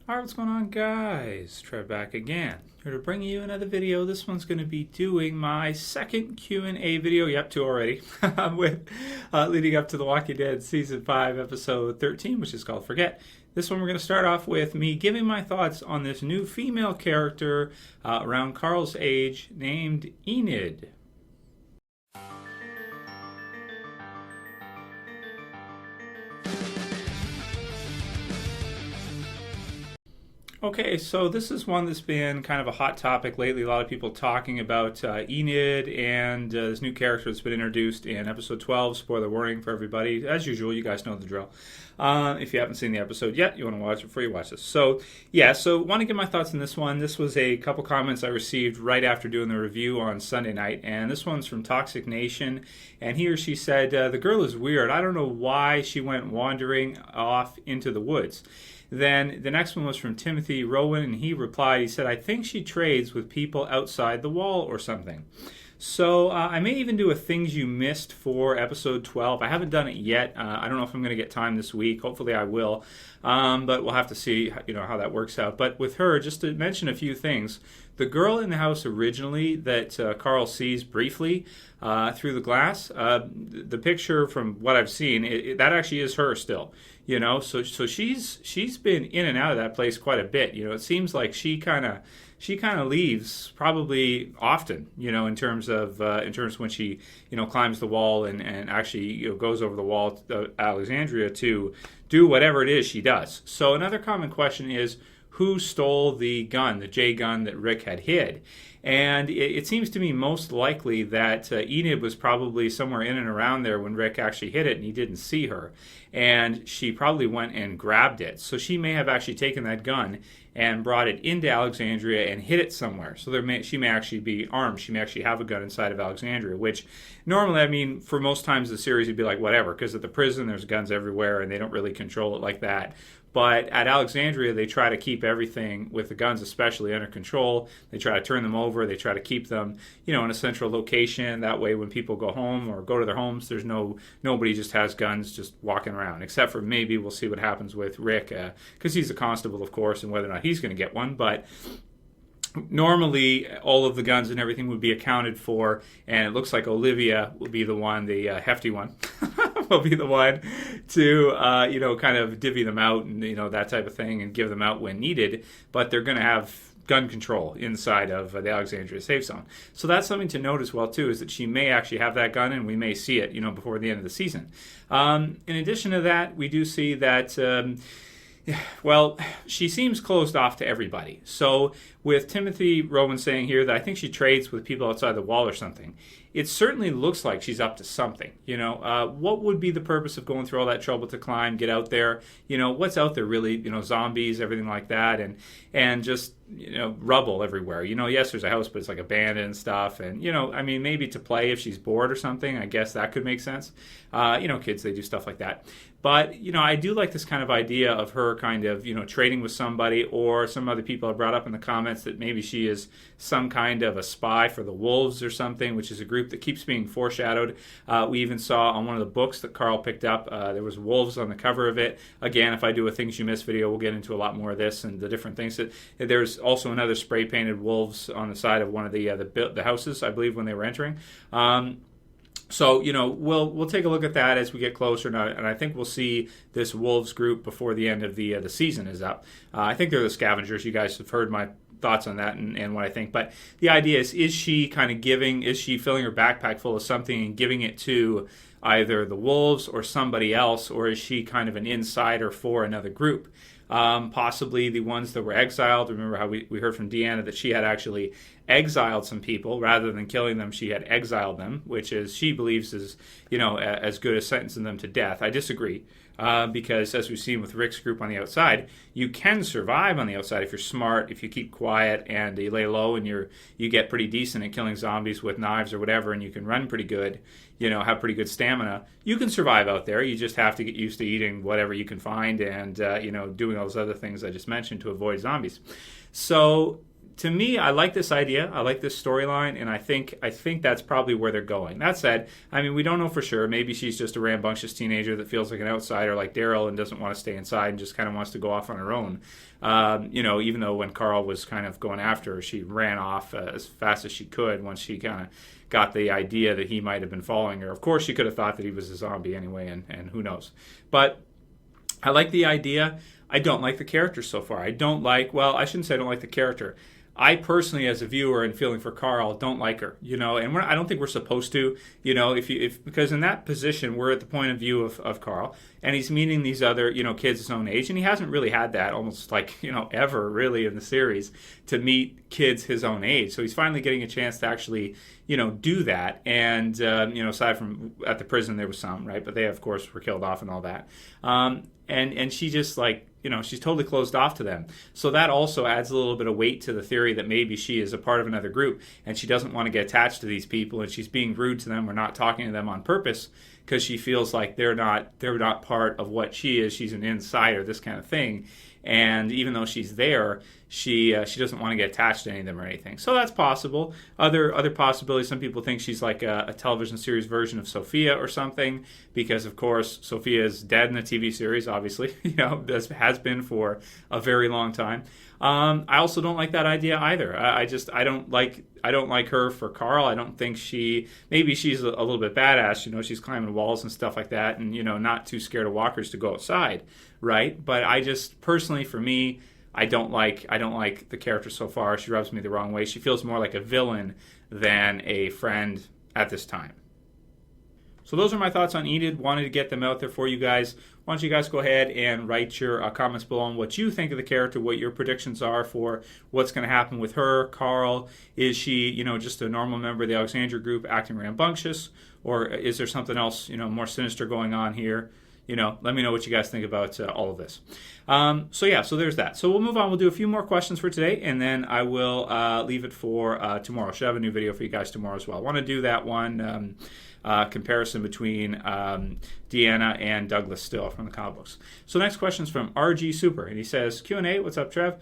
Alright, what's going on, guys? Trev back again. Here to bring you another video. This one's going to be doing my second Q&A video. Yep, two already. with leading up to The Walking Dead Season 5, Episode 13, which is called Forget. This one we're going to start off with me giving my thoughts on this new female character around Carl's age named Enid. Okay, so this is one that's been kind of a hot topic lately. A lot of people talking about Enid and this new character that's been introduced in episode 12. Spoiler warning for everybody. As usual, you guys know the drill. If you haven't seen the episode yet, you want to watch it before you watch this. So want to get my thoughts on this one. This was a couple comments I received right after doing the review on Sunday night, and this one's from Toxic Nation, and he or she said, the girl is weird. I don't know why she went wandering off into the woods. Then the next one was from Timothy Rowan, and he replied, he said, I think she trades with people outside the wall or something. So I may even do a things you missed for episode 12. I haven't done it yet. I don't know if I'm going to get time this week. Hopefully I will. But we'll have to see how that works out. But with her, just to mention a few things, the girl in the house originally that Carl sees briefly through the glass, the picture from what I've seen, that actually is her still. So she's been in and out of that place quite a bit. It seems like she kind of leaves probably often. In terms of when she climbs the wall and actually goes over the wall to Alexandria to do whatever it is she does. So another common question is, who stole the gun, the J gun that Rick had hid? And it seems to me most likely that Enid was probably somewhere in and around there when Rick actually hit it and he didn't see her. And she probably went and grabbed it. So she may have actually taken that gun and brought it into Alexandria and hid it somewhere. So she may actually be armed. She may actually have a gun inside of Alexandria, which normally, for most times the series would be like, whatever, because at the prison there's guns everywhere and they don't really control it like that. But at Alexandria, they try to keep everything, with the guns especially, under control. They try to turn them over. They try to keep them, in a central location. That way, when people go home or go to their homes, there's nobody just has guns just walking around. Except for maybe we'll see what happens with Rick, because he's a constable, of course, and whether or not he's going to get one. But normally, all of the guns and everything would be accounted for, and it looks like Olivia will be the one, the hefty one, will be the one to, kind of divvy them out and, that type of thing and give them out when needed. But they're going to have gun control inside of the Alexandria Safe Zone. So that's something to note as well, too, is that she may actually have that gun and we may see it, before the end of the season. In addition to that, we do see that she seems closed off to everybody. So with Timothy Rowan saying here that I think she trades with people outside the wall or something, it certainly looks like she's up to something. What would be the purpose of going through all that trouble to climb, get out there? What's out there really? Zombies, everything like that, and just rubble everywhere. Yes, there's a house, but it's like abandoned and stuff. And maybe to play if she's bored or something. I guess that could make sense. Kids, they do stuff like that. But I do like this kind of idea of her kind of trading with somebody, or some other people have brought up in the comments that maybe she is some kind of a spy for the Wolves or something, which is a group that keeps being foreshadowed. We even saw on one of the books that Carl picked up, there was wolves on the cover of it. Again, if I do a Things You Missed video, we'll get into a lot more of this and the different things. There's also another spray-painted wolves on the side of one of the houses, I believe, when they were entering. So, we'll take a look at that as we get closer, and I think we'll see this Wolves group before the end of the season is up. I think they're the Scavengers. You guys have heard my thoughts on that and what I think. But the idea is she filling her backpack full of something and giving it to either the Wolves or somebody else, or is she kind of an insider for another group? Possibly the ones that were exiled. Remember how we heard from Deanna that she had actually exiled some people rather than killing them. She had exiled them, which is she believes is as good as sentencing them to death. I disagree, because as we've seen with Rick's group on the outside, you can survive on the outside if you're smart, if you keep quiet and you lay low and you get pretty decent at killing zombies with knives or whatever, and you can run pretty good. Have pretty good stamina. You can survive out there. You just have to get used to eating whatever you can find and, doing all those other things I just mentioned to avoid zombies. So To me, I like this idea. I like this storyline, and I think that's probably where they're going. That said, I mean, we don't know for sure. Maybe she's just a rambunctious teenager that feels like an outsider, like Daryl, and doesn't want to stay inside and just kind of wants to go off on her own. Even though when Carl was kind of going after her, she ran off as fast as she could once she kind of got the idea that he might have been following her. Of course, she could have thought that he was a zombie anyway, and who knows. But I like the idea. I don't like the character so far. I shouldn't say I don't like the character. I personally, as a viewer and feeling for Carl, don't like her, and I don't think we're supposed to, because in that position, we're at the point of view of Carl, and he's meeting these other, kids his own age, and he hasn't really had that almost ever really in the series to meet kids his own age. So he's finally getting a chance to actually, do that. And, aside from at the prison, there was some, right? But they, of course, were killed off and all that. And she just she's totally closed off to them. So that also adds a little bit of weight to the theory that maybe she is a part of another group and she doesn't want to get attached to these people and she's being rude to them or not talking to them on purpose because she feels like they're not part of what she is. She's an insider, this kind of thing. And even though she's there, she doesn't want to get attached to any of them or anything. So that's possible. Other possibilities, some people think she's like a television series version of Sophia or something, because of course Sophia is dead in the TV series, obviously, this has been for a very long time. I also don't like that idea either. I don't like her for Carl. I don't think maybe she's a little bit badass, she's climbing walls and stuff like that, and not too scared of walkers to go outside, right? But I just personally, for me, I don't like the character so far. She rubs me the wrong way. She feels more like a villain than a friend at this time. So those are my thoughts on Enid. Wanted to get them out there for you guys. Why don't you guys go ahead and write your comments below on what you think of the character, what your predictions are for what's going to happen with her, Carl. Is she, just a normal member of the Alexandria group acting rambunctious? Or is there something else, more sinister going on here? Let me know what you guys think about all of this. So there's that. So we'll move on. We'll do a few more questions for today, and then I will leave it for tomorrow. Should have a new video for you guys tomorrow as well. I want to do that one comparison between Deanna and Douglas still from the comic books. So next question is from RG Super, and he says, Q&A, what's up, Trev?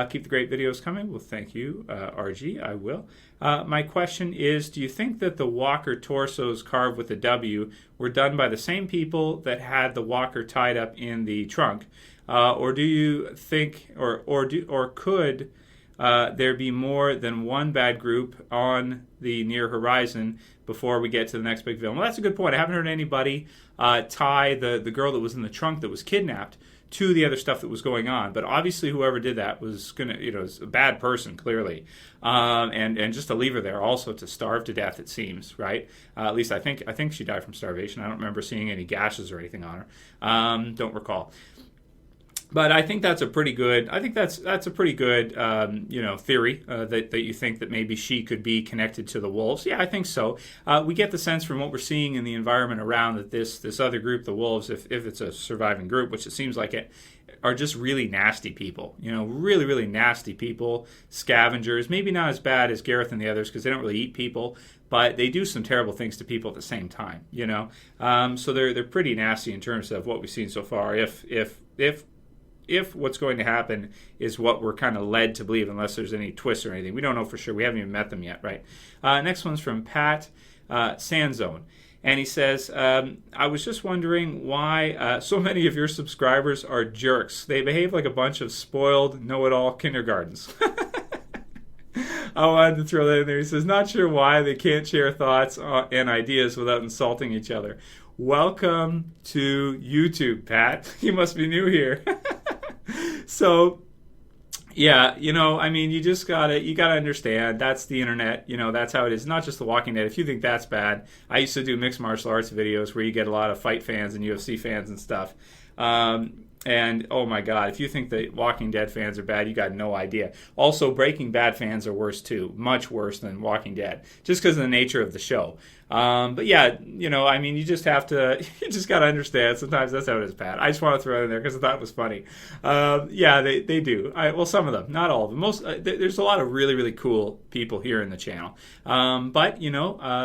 Keep the great videos coming. Well, thank you, RG. I will. My question is, do you think that the Walker torsos carved with a W were done by the same people that had the Walker tied up in the trunk? Or do you think, or could there be more than one bad group on the near horizon before we get to the next big villain? Well, that's a good point. I haven't heard anybody tie the girl that was in the trunk that was kidnapped to the other stuff that was going on. But obviously whoever did that was is a bad person, clearly. And just to leave her there also to starve to death, it seems, right? At least I think she died from starvation. I don't remember seeing any gashes or anything on her. Don't recall. But I think that's a pretty good. That's a pretty good, theory that you think that maybe she could be connected to the wolves. Yeah, I think so. We get the sense from what we're seeing in the environment around that this other group, the wolves, if it's a surviving group, which it seems like it, are just really nasty people. Really, really nasty people. Scavengers. Maybe not as bad as Gareth and the others because they don't really eat people, but they do some terrible things to people at the same time. So they're pretty nasty in terms of what we've seen so far. If what's going to happen is what we're kind of led to believe, unless there's any twists or anything. We don't know for sure. We haven't even met them yet, right? Next one's from Pat Sandzone. And he says, I was just wondering why so many of your subscribers are jerks. They behave like a bunch of spoiled, know-it-all kindergartens. I wanted to throw that in there. He says, not sure why they can't share thoughts and ideas without insulting each other. Welcome to YouTube, Pat. You must be new here. So, yeah, you gotta understand, that's the internet, that's how it is. Not just The Walking Dead. If you think that's bad, I used to do mixed martial arts videos where you get a lot of fight fans and UFC fans and stuff. And, oh my God, if you think the Walking Dead fans are bad, you got no idea. Also, Breaking Bad fans are worse too, much worse than Walking Dead, just because of the nature of the show. But yeah, you just got to understand. Sometimes that's how it is, Pat. I just want to throw it in there because I thought it was funny. Yeah, they do. Some of them, not all of them. There's a lot of really, really cool people here in the channel. But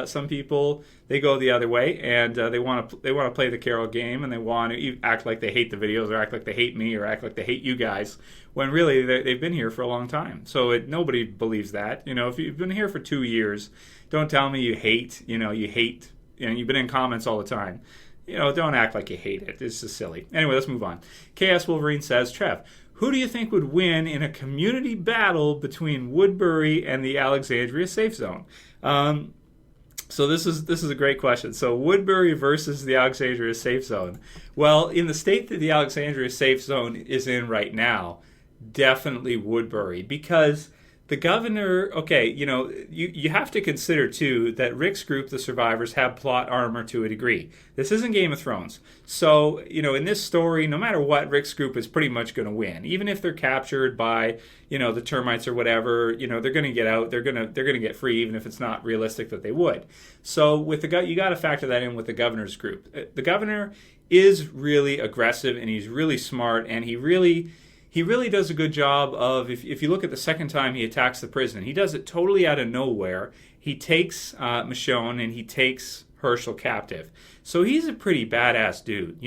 some people, they go the other way and they want to play the Carol game and they want to act like they hate the videos or act like they hate me or act like they hate you guys when really they've been here for a long time. So nobody believes that. If you've been here for 2 years, don't tell me you hate, you've been in comments all the time. Don't act like you hate it. It's just silly. Anyway, let's move on. KS Wolverine says, Trev, who do you think would win in a community battle between Woodbury and the Alexandria Safe Zone? So this is a great question. So Woodbury versus the Alexandria Safe Zone. Well, in the state that the Alexandria Safe Zone is in right now, definitely Woodbury, because the governor, you have to consider, too, that Rick's group, the survivors, have plot armor to a degree. This isn't Game of Thrones. So, in this story, no matter what, Rick's group is pretty much going to win. Even if they're captured by, the termites or whatever, they're going to get out. They're going to get free, even if it's not realistic that they would. So, you got to factor that in with the governor's group. The governor is really aggressive, and he's really smart, and he really does a good job of, if you look at the second time he attacks the prison, he does it totally out of nowhere. He takes Michonne and he takes Herschel captive. So he's a pretty badass dude,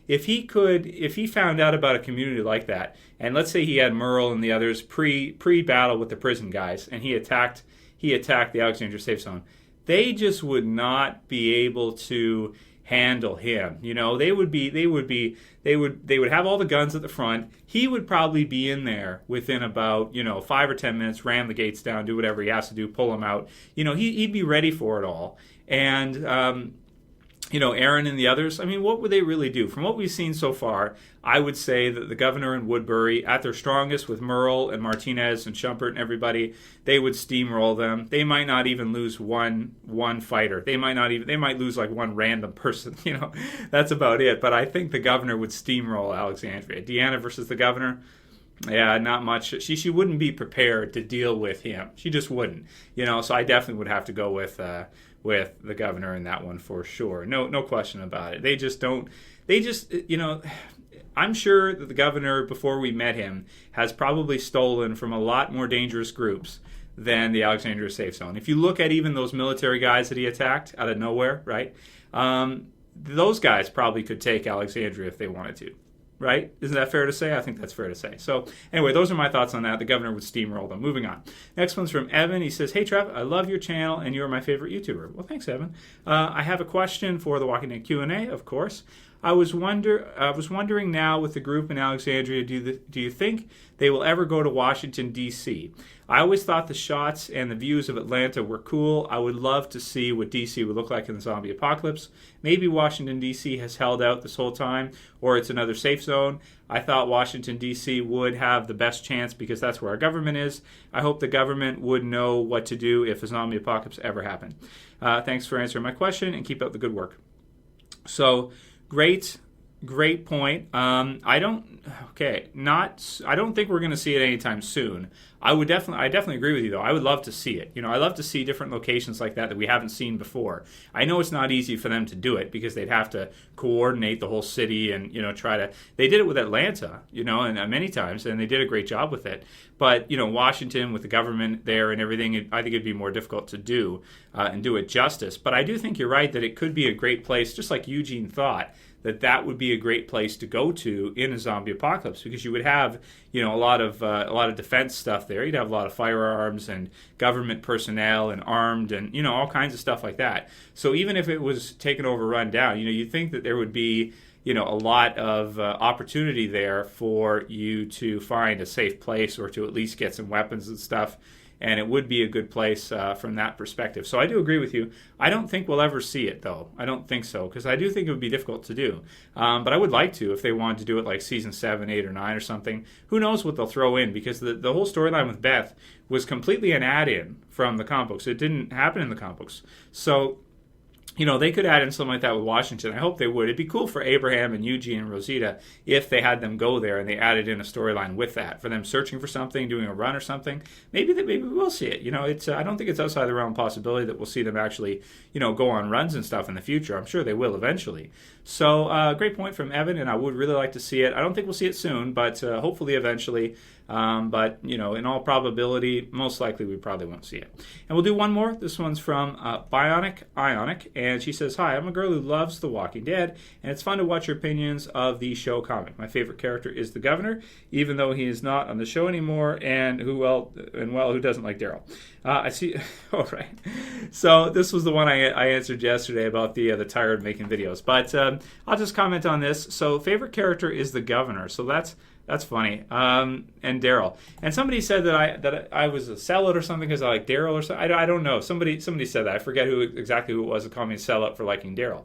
If he found out about a community like that, and let's say he had Merle and the others pre-battle with the prison guys, and he attacked the Alexandria Safe Zone, they just would not be able to handle him. They would have all the guns at the front. He would probably be in there within about 5 or 10 minutes, ram the gates down, do whatever he has to do, pull them out. He'd be ready for it all. And Aaron and the others, what would they really do? From what we've seen so far, I would say that the governor and Woodbury, at their strongest with Merle and Martinez and Schumpert and everybody, they would steamroll them. They might not even lose one fighter. They might lose like one random person. That's about it. But I think the governor would steamroll Alexandria. Deanna versus the governor. Yeah, not much. She wouldn't be prepared to deal with him. She just wouldn't. So I definitely would have to go with the governor in that one for sure. No question about it. They just don't. I'm sure that the governor, before we met him, has probably stolen from a lot more dangerous groups than the Alexandria Safe Zone. If you look at even those military guys that he attacked out of nowhere, right? Those guys probably could take Alexandria if they wanted to. Right? Isn't that fair to say? I think that's fair to say. So anyway, those are my thoughts on that. The governor would steamroll them. Moving on. Next one's from Evan. He says, hey, Trev, I love your channel, and you're my favorite YouTuber. Well, thanks, Evan. I have a question for the Walking Dead Q&A, of course. I was wondering now with the group in Alexandria, do you think they will ever go to Washington, D.C.? I always thought the shots and the views of Atlanta were cool. I would love to see what D.C. would look like in the zombie apocalypse. Maybe Washington, D.C. has held out this whole time, or it's another safe zone. I thought Washington, D.C. would have the best chance because that's where our government is. I hope the government would know what to do if a zombie apocalypse ever happened. Thanks for answering my question, and keep up the good work. So, great point. I don't think we're going to see it anytime soon. I definitely agree with you though. I would love to see it. I love to see different locations like that we haven't seen before. I know it's not easy for them to do it because they'd have to coordinate the whole city and they did it with Atlanta, and many times, and they did a great job with it. But Washington with the government there and everything, I think it'd be more difficult to do and do it justice. But I do think you're right that it could be a great place, just like Eugene thought, that would be a great place to go to in a zombie apocalypse because you would have a lot of defense stuff there. You'd have a lot of firearms and government personnel and armed and all kinds of stuff like that. So even if it was taken over, run down, you'd think that there would be a lot of opportunity there for you to find a safe place or to at least get some weapons and stuff. And it would be a good place from that perspective. So I do agree with you. I don't think we'll ever see it, though. I don't think so, because I do think it would be difficult to do. But I would like to if they wanted to do it like season 7, 8, or 9 or something. Who knows what they'll throw in, because the whole storyline with Beth was completely an add-in from the comic books. It didn't happen in the comic books. So they could add in something like that with Washington. I hope they would. It'd be cool for Abraham and Eugene and Rosita if they had them go there and they added in a storyline with that, for them searching for something, doing a run or something. Maybe we will see it. It's I don't think it's outside the realm of possibility that we'll see them actually, go on runs and stuff in the future. I'm sure they will eventually. So great point from Evan, and I would really like to see it. I don't think we'll see it soon, but hopefully eventually. But, in all probability, most likely we probably won't see it. And we'll do one more. This one's from Ionic, and she says, "Hi, I'm a girl who loves The Walking Dead, and it's fun to watch your opinions of the show comic. My favorite character is the Governor, even though he is not on the show anymore, and who doesn't like Daryl?" I see. All right. So this was the one I answered yesterday about the tired making videos, but I'll just comment on this. So favorite character is the Governor. So that's funny. And Daryl. And somebody said that I was a sellout or something because I like Daryl or something. I don't know. Somebody said that. I forget exactly who it was that called me a sellout for liking Daryl.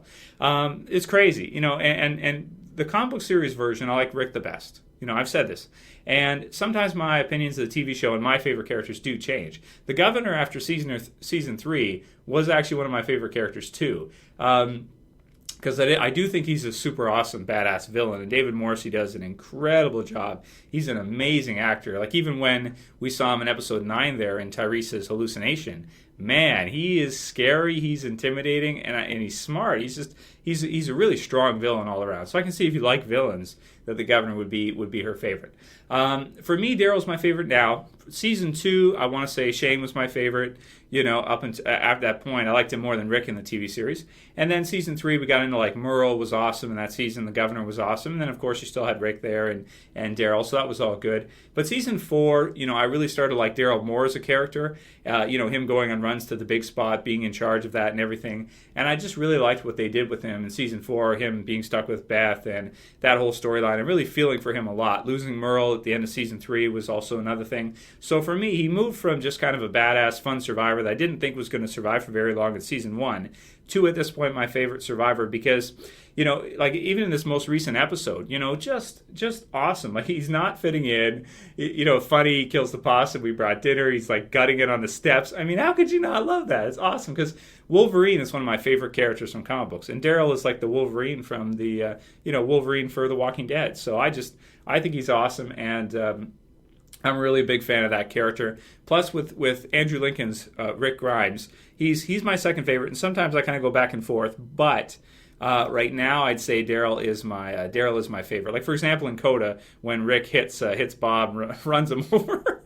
It's crazy, and the comic book series version, I like Rick the best. I've said this. And sometimes my opinions of the TV show and my favorite characters do change. The Governor after season 3 was actually one of my favorite characters too. Because I do think he's a super awesome, badass villain, and David Morrissey does an incredible job. He's an amazing actor. Like, even when we saw him in episode 9 there in Tyrese's hallucination, man, he is scary, he's intimidating, and he's smart. He's a really strong villain all around. So I can see if you like villains that the Governor would be her favorite. For me, Daryl's my favorite now. Season 2, I want to say Shane was my favorite. Up until at that point, I liked him more than Rick in the TV series. And then season 3, we got into like Merle was awesome in that season. The Governor was awesome. And then, of course, you still had Rick there and Daryl, so that was all good. But season 4, I really started to like Daryl more as a character. Him going on runs to the big spot, being in charge of that and everything. And I just really liked what they did with him in season 4, him being stuck with Beth and that whole storyline. I'm really feeling for him a lot. Losing Merle at the end of season 3 was also another thing. So for me, he moved from just kind of a badass, fun survivor that I didn't think was going to survive for very long in season 1 to, at this point, my favorite survivor because, like even in this most recent episode, just awesome. Like, he's not fitting in, funny, he kills the possum, we brought dinner, he's like gutting it on the steps. I mean, how could you not love that? It's awesome because Wolverine is one of my favorite characters from comic books, and Daryl is like the Wolverine from the, Wolverine for The Walking Dead. So I think he's awesome, and I'm really a big fan of that character. Plus, with Andrew Lincoln's Rick Grimes, he's my second favorite, and sometimes I kind of go back and forth. But right now, I'd say Daryl is my favorite. Like, for example, in Coda, when Rick hits Bob, runs him over,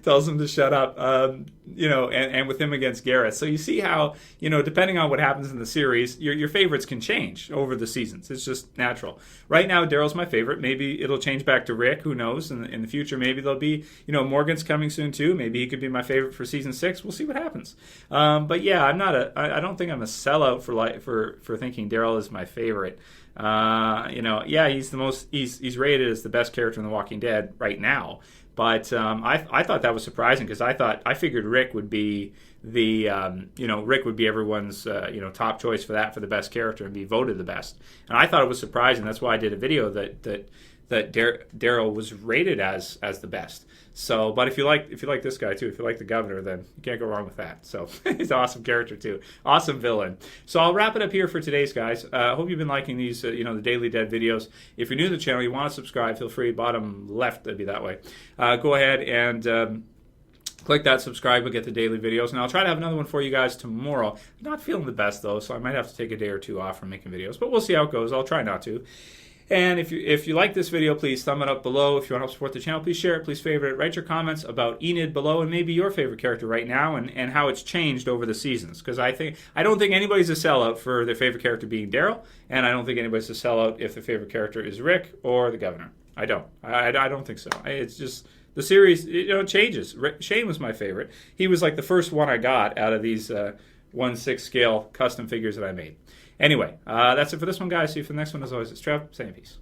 tells him to shut up, and with him against Gareth. So you see how, depending on what happens in the series, your favorites can change over the seasons. It's just natural. Right now, Daryl's my favorite. Maybe it'll change back to Rick. Who knows? In the future, maybe there'll be, Morgan's coming soon too. Maybe he could be my favorite for season 6. We'll see what happens. But yeah, I don't think I'm a sellout for thinking Daryl is my favorite. He's rated as the best character in The Walking Dead right now. But I thought that was surprising because I figured Rick would be Rick would be everyone's top choice for the best character and be voted the best. And I thought it was surprising. That's why I did a video that Daryl was rated as the best. So, but if you like this guy too, if you like the Governor, then you can't go wrong with that. So he's an awesome character too, awesome villain. So I'll wrap it up here for today's, guys. I hope you've been liking these, the Daily Dead videos. If you're new to the channel, you want to subscribe, feel free. Bottom left, that'd be that way. Go ahead and click that subscribe. We'll get the daily videos, and I'll try to have another one for you guys tomorrow. I'm not feeling the best though, so I might have to take a day or two off from making videos, but we'll see how it goes. I'll try not to. And if you like this video, please thumb it up below. If you want to help support the channel, please share it, please favorite it. Write your comments about Enid below and maybe your favorite character right now and how it's changed over the seasons. Because I don't think anybody's a sellout for their favorite character being Daryl, and I don't think anybody's a sellout if their favorite character is Rick or the Governor. I don't. I don't think so. It's just the series, it changes. Shane was my favorite. He was like the first one I got out of these 1/6 scale custom figures that I made. Anyway, that's it for this one, guys. See you for the next one. As always, it's Trev. Saying peace.